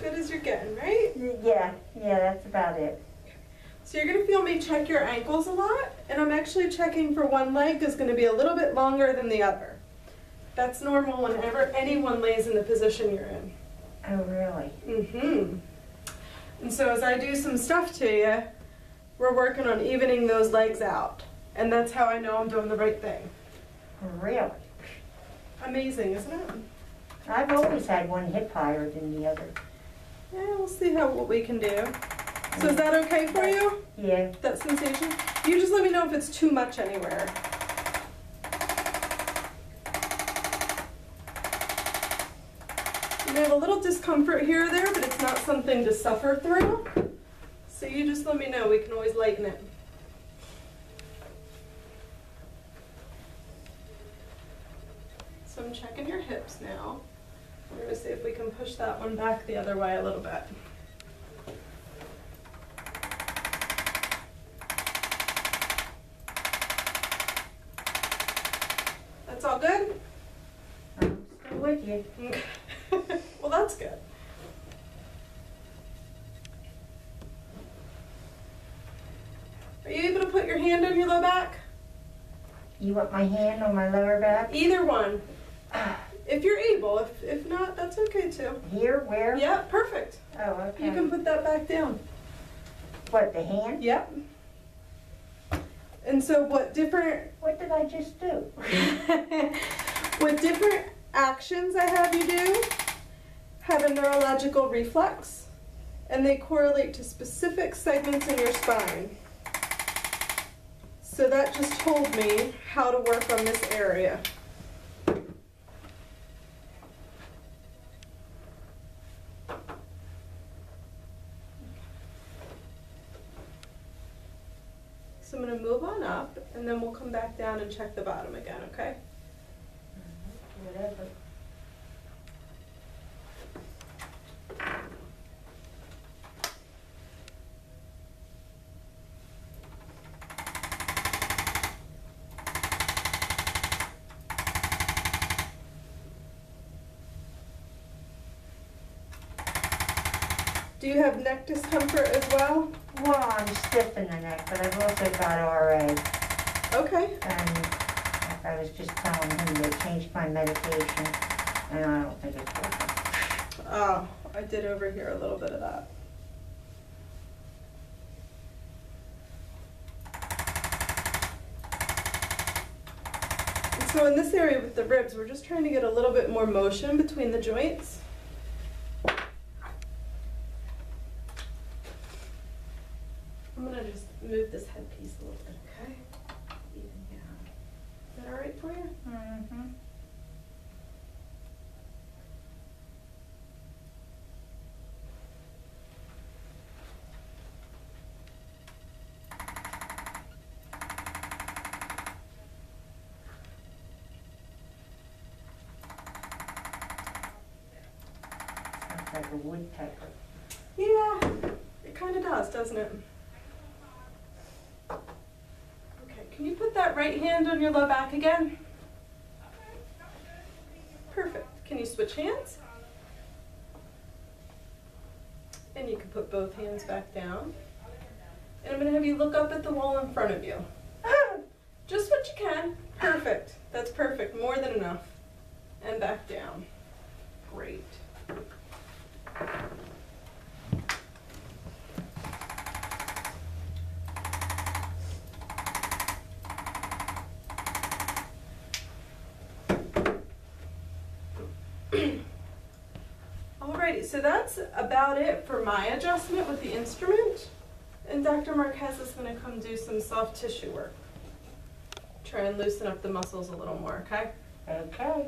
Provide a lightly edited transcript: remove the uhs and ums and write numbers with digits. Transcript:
good as you're getting, right? Yeah, that's about it. So you're going to feel me check your ankles a lot, and I'm actually checking for one leg is going to be a little bit longer than the other. That's normal whenever anyone lays in the position you're in. Oh, really? Mm-hmm. And so as I do some stuff to you, we're working on evening those legs out. And that's how I know I'm doing the right thing. Really? Amazing, isn't it? I've always had one hip higher than the other. Yeah, we'll see what we can do. So is that okay for you? Yeah. That sensation? You just let me know if it's too much anywhere. You may have a little discomfort here or there, but it's not something to suffer through. So you just let me know. We can always lighten it. So I'm checking your hips now. We're going to see if we can push that one back the other way a little bit. That's all good? I'm still with you. Well, that's good. Are you able to put your hand on your low back? You want my hand on my lower back? Either one. If you're able. If not, that's okay too. Here? Where? Yeah, perfect. Oh, okay. You can put that back down. What, the hand? Yep. And so what did I just do? what different actions I have you do have a neurological reflex, and they correlate to specific segments in your spine. So that just told me how to work on this area. So I'm going to move on up, and then we'll come back down and check the bottom again, okay? Whatever. Do you have neck discomfort as well? Well, I'm stiff in the neck, but I've also got RA. Okay. And like I was just telling him, they changed my medication, and I don't think it's working. Oh, I did over here a little bit of that. And so in this area with the ribs, we're just trying to get a little bit more motion between the joints. I'm going to just move this headpiece a little bit, okay? Even down. Is that all right for you? Mm-hmm. Sounds like a woodpecker. Yeah, it kind of does, doesn't it? Okay, can you put that right hand on your low back again? Perfect. Can you switch hands? And you can put both hands back down. And I'm going to have you look up at the wall in front of you. Just what you can. Perfect. That's perfect. More than enough. And back down. Great. Alrighty, so that's about it for my adjustment with the instrument. And Dr. Marquez is going to come do some soft tissue work. Try and loosen up the muscles a little more, okay? Okay.